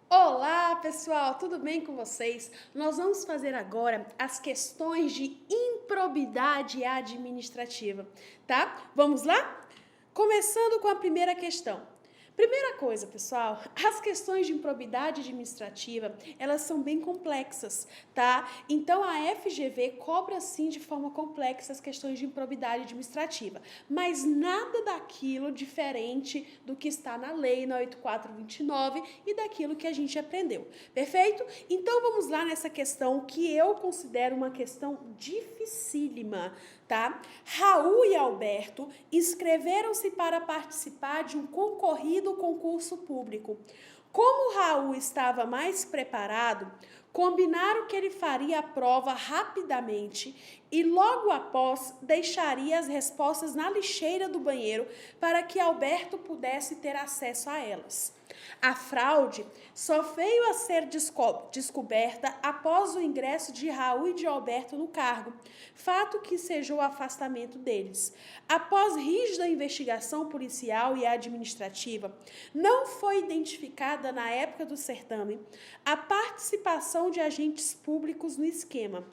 Olá, pessoal, tudo bem com vocês? Nós vamos fazer agora as questões de improbidade administrativa, tá? Vamos lá? Começando com a primeira questão. Primeira coisa, pessoal, as questões de improbidade administrativa, elas são bem complexas, tá? Então, a FGV cobra, sim, de forma complexa as questões de improbidade administrativa, mas nada daquilo diferente do que está na lei, na 8429, e daquilo que a gente aprendeu, perfeito? Então, vamos lá nessa questão que eu considero uma questão dificílima, tá? Raul e Alberto inscreveram-se para participar de um concorrido concurso público. Como Raul estava mais preparado, combinaram que ele faria a prova rapidamente e logo após deixaria as respostas na lixeira do banheiro para que Alberto pudesse ter acesso a elas. A fraude só veio a ser descoberta após o ingresso de Raul e de Alberto no cargo, fato que ensejou o afastamento deles. Após rígida investigação policial e administrativa, não foi identificada na época do certame a participação de agentes públicos no esquema.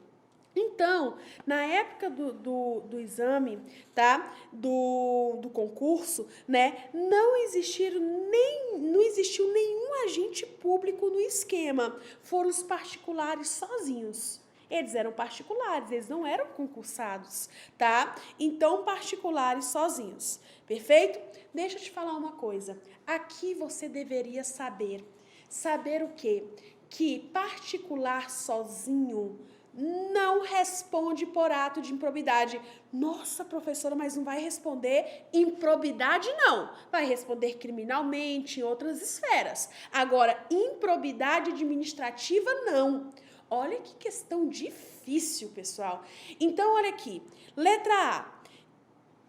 Então, na época do exame, tá? Do concurso, né? Não existiu nenhum agente público no esquema. Foram os particulares sozinhos. Eles eram particulares, eles não eram concursados, tá? Então, particulares sozinhos. Perfeito? Deixa eu te falar uma coisa. Aqui você deveria saber. Saber o quê? Que particular sozinho não responde por ato de improbidade. Nossa, professora, mas não vai responder improbidade, não. Vai responder criminalmente, em outras esferas. Agora, improbidade administrativa, não. Olha que questão difícil, pessoal. Então, olha aqui. Letra A.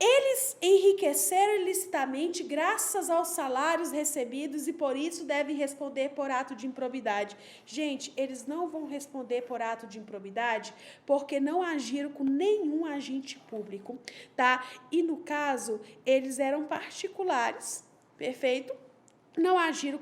Eles enriqueceram ilicitamente graças aos salários recebidos e por isso devem responder por ato de improbidade. Gente, eles não vão responder por ato de improbidade porque não agiram com nenhum agente público, tá? E no caso, eles eram particulares, perfeito? Não agiram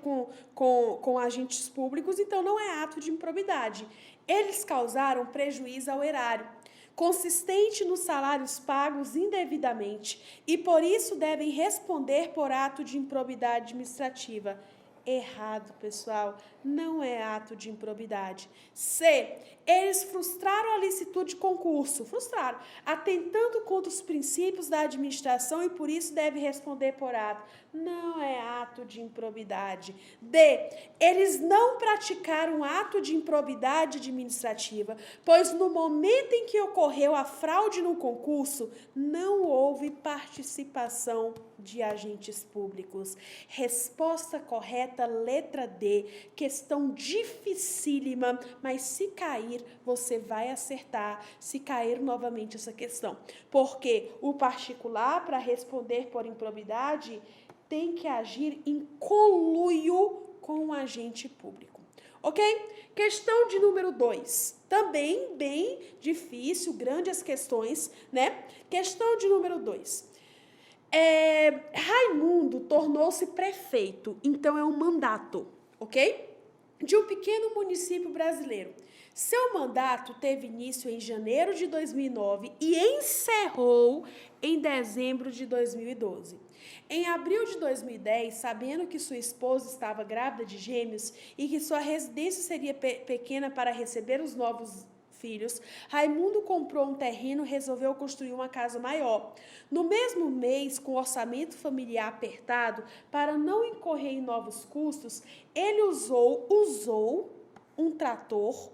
com agentes públicos, então não é ato de improbidade. Eles causaram prejuízo ao erário, consistente nos salários pagos indevidamente, e por isso devem responder por ato de improbidade administrativa. Errado, pessoal. Não é ato de improbidade. C. Eles frustraram a licitude de concurso. Frustraram. Atentando contra os princípios da administração e por isso deve responder por ato. Não é ato de improbidade. D. Eles não praticaram ato de improbidade administrativa, pois no momento em que ocorreu a fraude no concurso, não houve participação de agentes públicos. Resposta correta, letra D. Questão dificílima, mas se cair, você vai acertar. Se cair novamente essa questão. Porque o particular, para responder por improbidade, tem que agir em conluio com o agente público. Ok? Questão de número 2. Também bem difícil, grandes questões, né? Questão de número 2. Raimundo tornou-se prefeito, então é um mandato, ok? De um pequeno município brasileiro. Seu mandato teve início em janeiro de 2009 e encerrou em dezembro de 2012. Em abril de 2010, sabendo que sua esposa estava grávida de gêmeos e que sua residência seria pequena para receber os novos filhos, Raimundo comprou um terreno e resolveu construir uma casa maior. No mesmo mês, com o orçamento familiar apertado, para não incorrer em novos custos, ele usou um trator,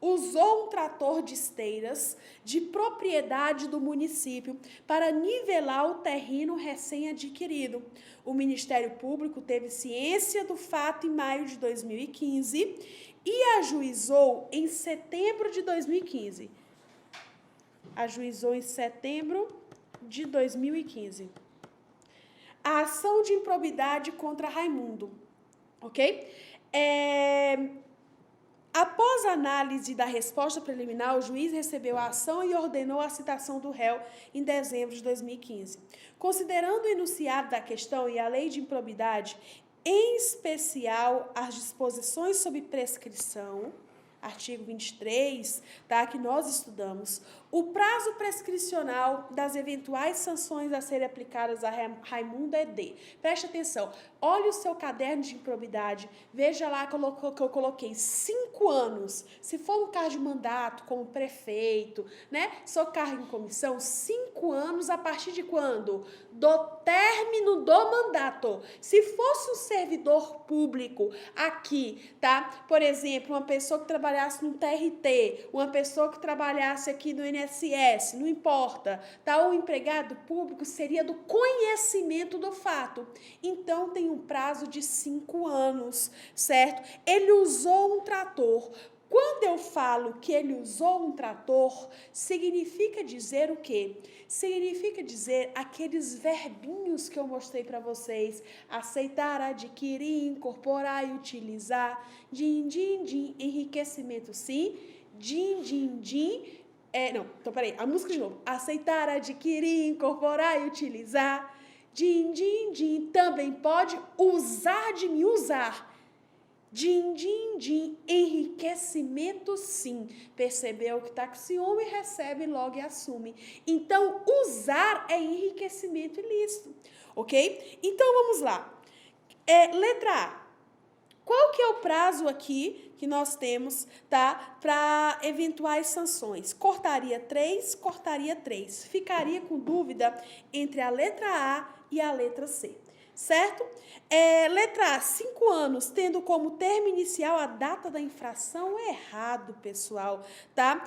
usou um trator de esteiras de propriedade do município para nivelar o terreno recém-adquirido. O Ministério Público teve ciência do fato em maio de 2015 e ajuizou em setembro de 2015. Ajuizou em setembro de 2015. A ação de improbidade contra Raimundo, ok? Após a análise da resposta preliminar, o juiz recebeu a ação e ordenou a citação do réu em dezembro de 2015. Considerando o enunciado da questão e a lei de improbidade, em especial as disposições sobre prescrição, artigo 23, tá, que nós estudamos, o prazo prescricional das eventuais sanções a serem aplicadas a Raimundo é de. Preste atenção, olhe o seu caderno de improbidade, veja lá que eu coloquei 5 anos. Se for um cargo de mandato, como prefeito, né? Sou cargo em comissão, 5 anos a partir de quando? Do término do mandato. Se fosse um servidor público aqui, tá? Por exemplo, uma pessoa que trabalhasse no TRT, uma pessoa que trabalhasse aqui no INSS, não importa, tá? O empregado público seria do conhecimento do fato. Então, tem um prazo de 5 anos, certo? Ele usou um trator. Quando eu falo que ele usou um trator, significa dizer o quê? Significa dizer aqueles verbinhos que eu mostrei para vocês. Aceitar, adquirir, incorporar e utilizar. Din, din, din, enriquecimento, sim. Din, din, din. Então peraí, a música de novo. Aceitar, adquirir, incorporar e utilizar. Din, din, din. Também pode usar de me usar. Din, din, din, enriquecimento sim. Percebeu que taxiome recebe logo e assume. Então, usar é enriquecimento ilícito, ok? Então, vamos lá. Letra A. Qual que é o prazo aqui que nós temos, tá? Para eventuais sanções. Cortaria 3. Ficaria com dúvida entre a letra A e a letra C. Certo? Letra A, 5 anos, tendo como termo inicial a data da infração, é errado, pessoal, tá?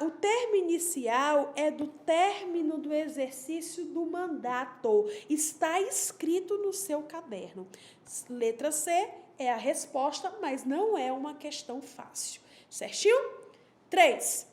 O termo inicial é do término do exercício do mandato. Está escrito no seu caderno. Letra C é a resposta, mas não é uma questão fácil. Certinho? 3.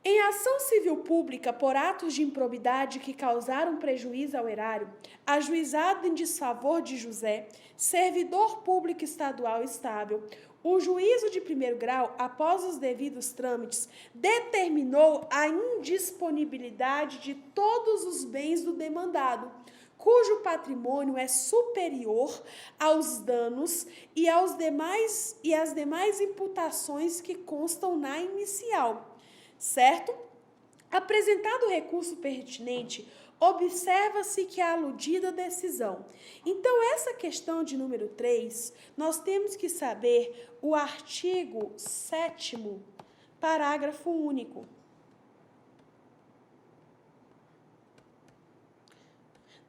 Em ação civil pública por atos de improbidade que causaram prejuízo ao erário, ajuizado em desfavor de José, servidor público estadual estável, o juízo de primeiro grau, após os devidos trâmites, determinou a indisponibilidade de todos os bens do demandado, cujo patrimônio é superior aos danos e às demais imputações que constam na inicial. Certo? Apresentado o recurso pertinente, observa-se que a aludida decisão. Então, essa questão de número 3, nós temos que saber o artigo 7º, parágrafo único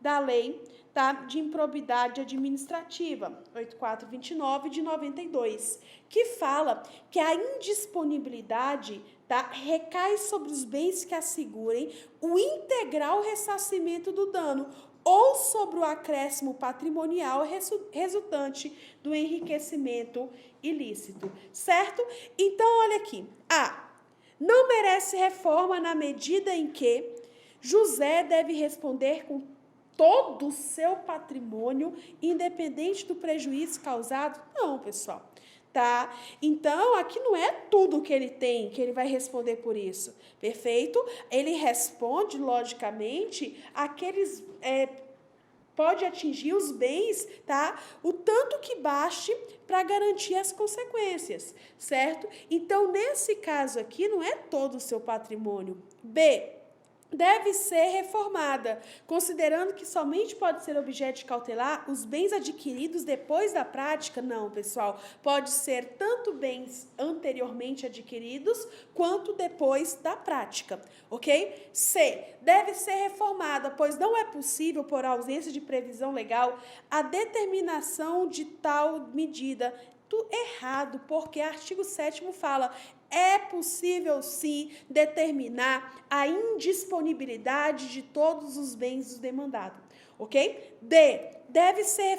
da lei, tá, de improbidade administrativa, 8429 de 92, que fala que a indisponibilidade, tá, recai sobre os bens que assegurem o integral ressarcimento do dano ou sobre o acréscimo patrimonial resultante do enriquecimento ilícito, certo? Então, olha aqui. A. Não merece reforma na medida em que José deve responder com todo o seu patrimônio, independente do prejuízo causado? Não, pessoal. Tá? Então, aqui não é tudo que ele tem que ele vai responder por isso. Perfeito? Ele responde, logicamente, aqueles... pode atingir os bens, tá? O tanto que baste para garantir as consequências, certo? Então, nesse caso aqui, não é todo o seu patrimônio. B. Deve ser reformada, considerando que somente pode ser objeto de cautelar os bens adquiridos depois da prática. Não, pessoal, pode ser tanto bens anteriormente adquiridos, quanto depois da prática, ok? C. Deve ser reformada, pois não é possível, por ausência de previsão legal, a determinação de tal medida. Errado, porque artigo 7º fala... É possível, sim, determinar a indisponibilidade de todos os bens do demandado, ok? D. Deve ser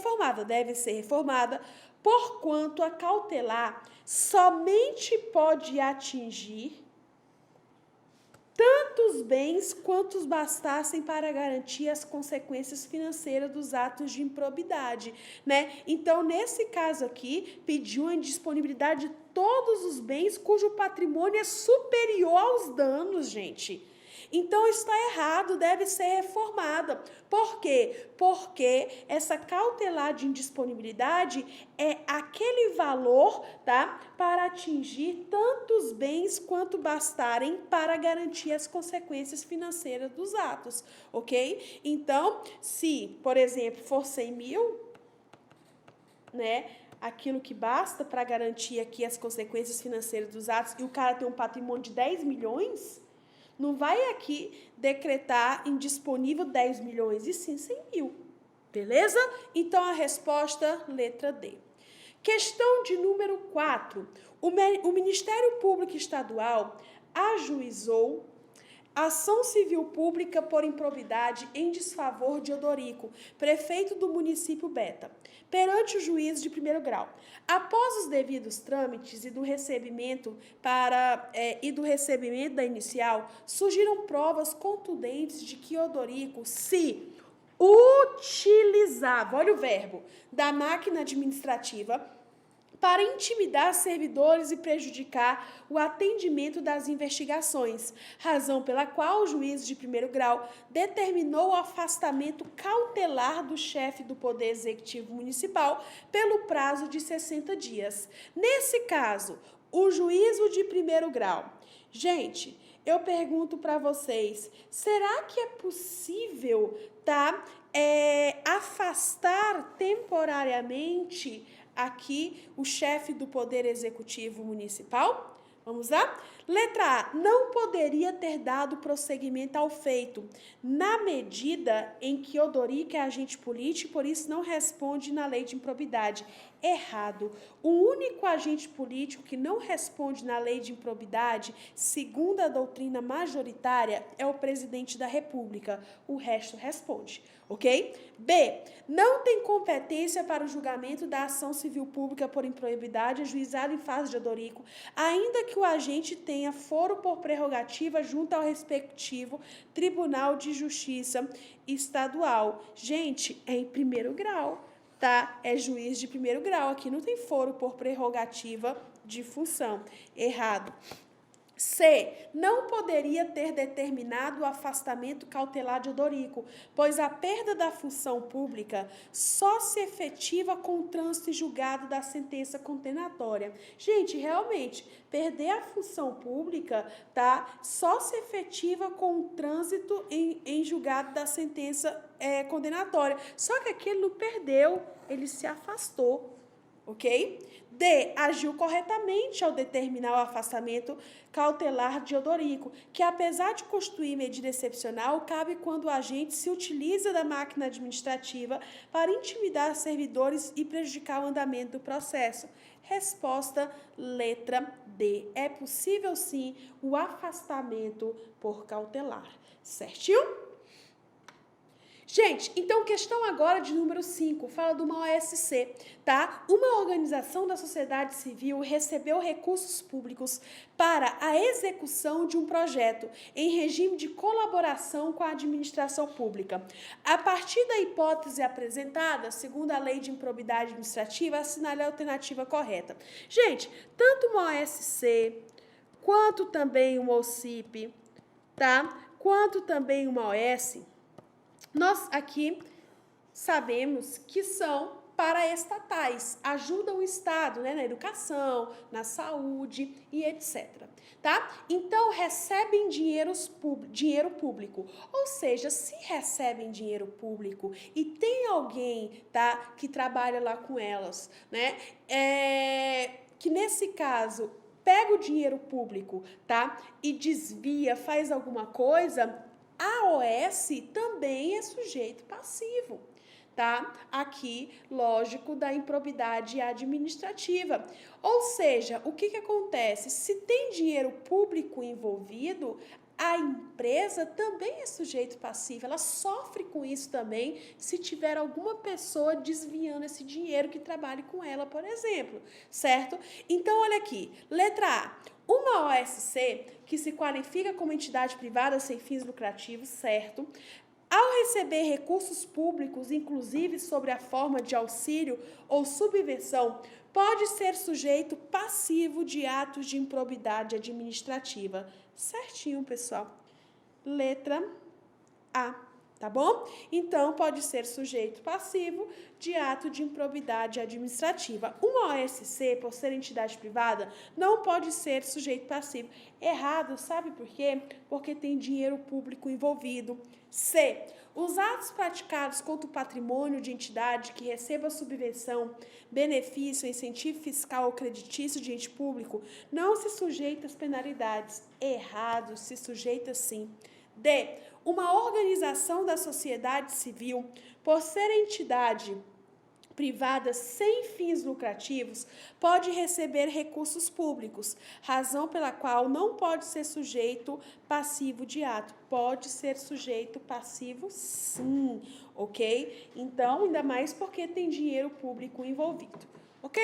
reformada, porquanto a cautelar somente pode atingir tantos bens quantos bastassem para garantir as consequências financeiras dos atos de improbidade, né? Então, nesse caso aqui, pediu a indisponibilidade de todos os bens cujo patrimônio é superior aos danos, gente. Então está errado, deve ser reformada. Por quê? Porque essa cautelar de indisponibilidade é aquele valor, tá? Para atingir tantos bens quanto bastarem para garantir as consequências financeiras dos atos, ok? Então, se, por exemplo, for 100 mil, né? Aquilo que basta para garantir aqui as consequências financeiras dos atos e o cara tem um patrimônio de 10 milhões, não vai aqui decretar indisponível 10 milhões, e sim 100 mil. Beleza? Então, a resposta, letra D. Questão de número 4. O Ministério Público Estadual ajuizou ação civil pública por improbidade em desfavor de Odorico, prefeito do município Beta, perante o juiz de primeiro grau. Após os devidos trâmites e do recebimento da inicial, surgiram provas contundentes de que Odorico se utilizava, olha o verbo, da máquina administrativa para intimidar servidores e prejudicar o atendimento das investigações, razão pela qual o juiz de primeiro grau determinou o afastamento cautelar do chefe do Poder Executivo Municipal pelo prazo de 60 dias. Nesse caso, o juízo de primeiro grau. Gente, eu pergunto para vocês, será que é possível, afastar temporariamente aqui o chefe do Poder Executivo Municipal? Vamos lá? Letra A. Não poderia ter dado prosseguimento ao feito, na medida em que Odorico é agente político, por isso não responde na lei de improbidade. Errado. O único agente político que não responde na lei de improbidade, segundo a doutrina majoritária, é o presidente da República. O resto responde, ok? B. Não tem competência para o julgamento da ação civil pública por improbidade ajuizada em face de Odorico, ainda que o agente tenha foro por prerrogativa junto ao respectivo Tribunal de Justiça Estadual. Gente, é em primeiro grau, tá? É juiz de primeiro grau. Aqui não tem foro por prerrogativa de função. Errado. C. Não poderia ter determinado o afastamento cautelar de Odorico, pois a perda da função pública só se efetiva com o trânsito e julgado da sentença condenatória. Gente, realmente, perder a função pública, só se efetiva com o trânsito em julgado da sentença condenatória. Só que aqui ele não perdeu, ele se afastou. Ok? D. Agiu corretamente ao determinar o afastamento cautelar de Odorico, que apesar de constituir medida excepcional, cabe quando o agente se utiliza da máquina administrativa para intimidar servidores e prejudicar o andamento do processo. Resposta, letra D. É possível, sim, o afastamento por cautelar. Certinho? Gente, então, questão agora de número 5, fala de uma OSC, tá? Uma organização da sociedade civil recebeu recursos públicos para a execução de um projeto em regime de colaboração com a administração pública. A partir da hipótese apresentada, segundo a lei de improbidade administrativa, assinale a alternativa correta. Gente, tanto uma OSC, quanto também uma OCIP, quanto também uma OS, nós aqui sabemos que são paraestatais, ajudam o Estado, na educação, na saúde e etc. Então, recebem dinheiro público. Ou seja, se recebem dinheiro público e tem alguém, que trabalha lá com elas, que nesse caso pega o dinheiro público, e desvia, faz alguma coisa, a OS também é sujeito passivo, Aqui, lógico, da improbidade administrativa. Ou seja, o que acontece? Se tem dinheiro público envolvido, a empresa também é sujeito passivo, ela sofre com isso também se tiver alguma pessoa desviando esse dinheiro que trabalhe com ela, por exemplo, certo? Então, olha aqui, letra A. Uma OSC que se qualifica como entidade privada sem fins lucrativos, certo? Ao receber recursos públicos, inclusive sobre a forma de auxílio ou subvenção, pode ser sujeito passivo de atos de improbidade administrativa. Certinho, pessoal. Letra A, tá bom? Então, pode ser sujeito passivo de ato de improbidade administrativa. Uma OSC, por ser entidade privada, não pode ser sujeito passivo. Errado, sabe por quê? Porque tem dinheiro público envolvido. C. Os atos praticados contra o patrimônio de entidade que receba subvenção, benefício, incentivo fiscal ou creditício de ente público não se sujeita às penalidades. Errado, se sujeita sim. D. Uma organização da sociedade civil, por ser entidade privada sem fins lucrativos, pode receber recursos públicos, razão pela qual não pode ser sujeito passivo de ato. Pode ser sujeito passivo, sim, ok? Então, ainda mais porque tem dinheiro público envolvido, ok?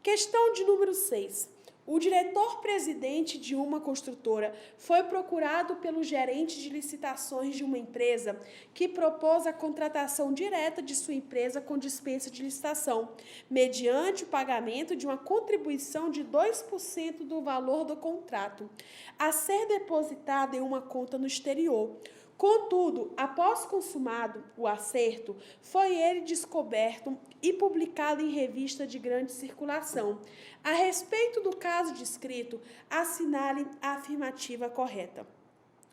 Questão de número 6. O diretor-presidente de uma construtora foi procurado pelo gerente de licitações de uma empresa que propôs a contratação direta de sua empresa com dispensa de licitação, mediante o pagamento de uma contribuição de 2% do valor do contrato, a ser depositada em uma conta no exterior. Contudo, após consumado o acerto, foi ele descoberto e publicado em revista de grande circulação. A respeito do caso descrito, assinale a afirmativa correta.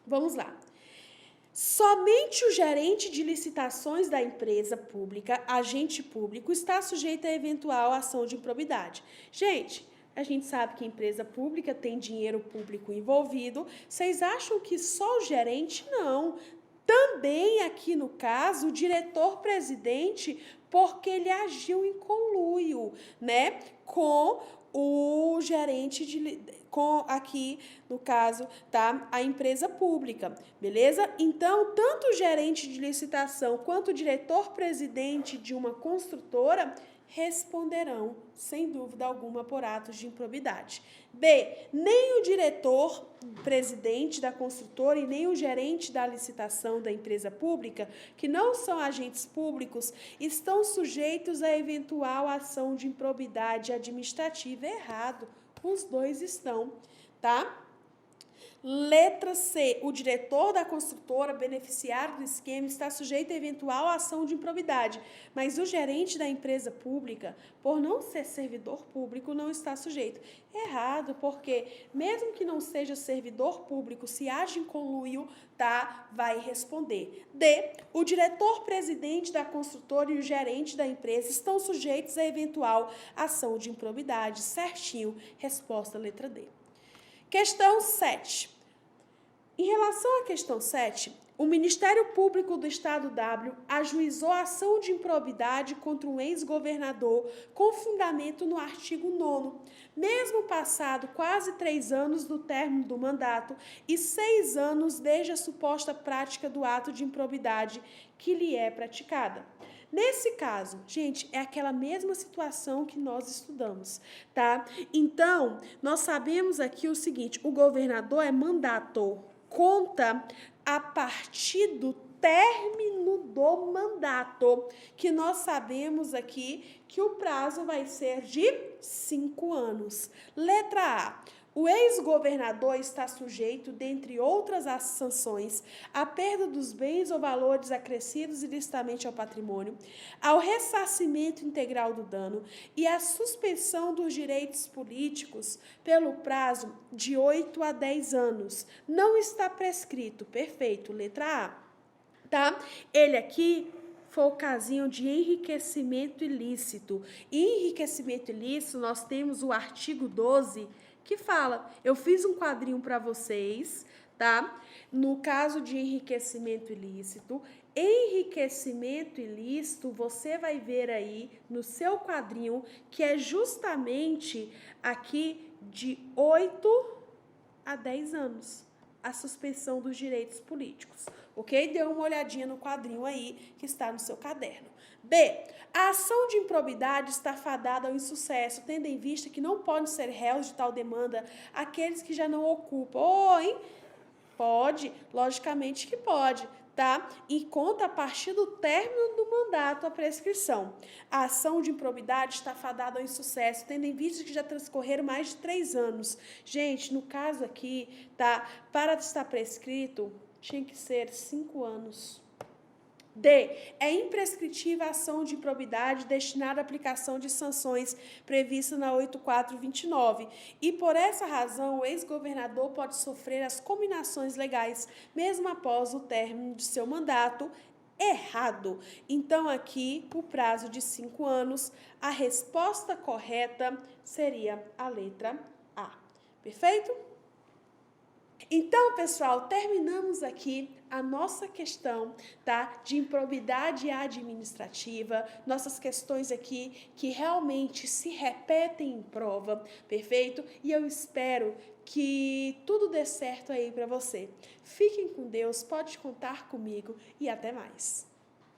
Vamos lá. Somente o gerente de licitações da empresa pública, agente público, está sujeito a eventual ação de improbidade. Gente, a gente sabe que a empresa pública tem dinheiro público envolvido. Vocês acham que só o gerente? Não. Também aqui no caso, o diretor-presidente, porque ele agiu em conluio, né, com o gerente aqui, no caso, tá, a empresa pública, beleza? Então, tanto o gerente de licitação quanto o diretor-presidente de uma construtora responderão, sem dúvida alguma, por atos de improbidade. B. Nem o diretor-presidente da construtora e nem o gerente da licitação da empresa pública, que não são agentes públicos, estão sujeitos a eventual ação de improbidade administrativa. Errado, os dois estão, tá? Letra C. O diretor da construtora, beneficiário do esquema, está sujeito a eventual ação de improbidade, mas o gerente da empresa pública, por não ser servidor público, não está sujeito. Errado, porque mesmo que não seja servidor público, se age em conluio, tá, vai responder. D. O diretor-presidente da construtora e o gerente da empresa estão sujeitos a eventual ação de improbidade. Certinho. Resposta letra D. Questão 7. Em relação à questão 7, o Ministério Público do Estado W ajuizou a ação de improbidade contra um ex-governador com fundamento no artigo 9º, mesmo passado quase 3 anos do término do mandato e 6 anos desde a suposta prática do ato de improbidade que lhe é praticada. Nesse caso, gente, é aquela mesma situação que nós estudamos, tá? Então, nós sabemos aqui o seguinte, o governador é mandator, conta a partir do término do mandato, que nós sabemos aqui que o prazo vai ser de 5 anos. Letra A. O ex-governador está sujeito, dentre outras sanções, à perda dos bens ou valores acrescidos ilicitamente ao patrimônio, ao ressarcimento integral do dano e à suspensão dos direitos políticos pelo prazo de 8 a 10 anos. Não está prescrito. Perfeito. Letra A. Tá? Ele aqui foi o casinho de enriquecimento ilícito. Em enriquecimento ilícito, nós temos o artigo 12, que fala, eu fiz um quadrinho para vocês, tá? No caso de enriquecimento ilícito, você vai ver aí no seu quadrinho que é justamente aqui de 8 a 10 anos a suspensão dos direitos políticos, ok? Dê uma olhadinha no quadrinho aí que está no seu caderno. B. A ação de improbidade está fadada ao insucesso, tendo em vista que não podem ser réus de tal demanda aqueles que já não ocupam. Hein? Pode, logicamente que pode, tá? E conta a partir do término do mandato a prescrição. A ação de improbidade está fadada ao insucesso, tendo em vista que já transcorreram mais de 3 anos. Gente, no caso aqui, tá? Para estar prescrito, Tinha que ser 5 anos. D. É imprescritível a ação de improbidade destinada à aplicação de sanções previstas na 8429. E por essa razão, o ex-governador pode sofrer as cominações legais, mesmo após o término de seu mandato. Errado. Então, aqui, o prazo de 5 anos, a resposta correta seria a letra A. Perfeito? Então, pessoal, terminamos aqui a nossa questão, tá, de improbidade administrativa, nossas questões aqui que realmente se repetem em prova, perfeito? E eu espero que tudo dê certo aí para você. Fiquem com Deus, pode contar comigo e até mais.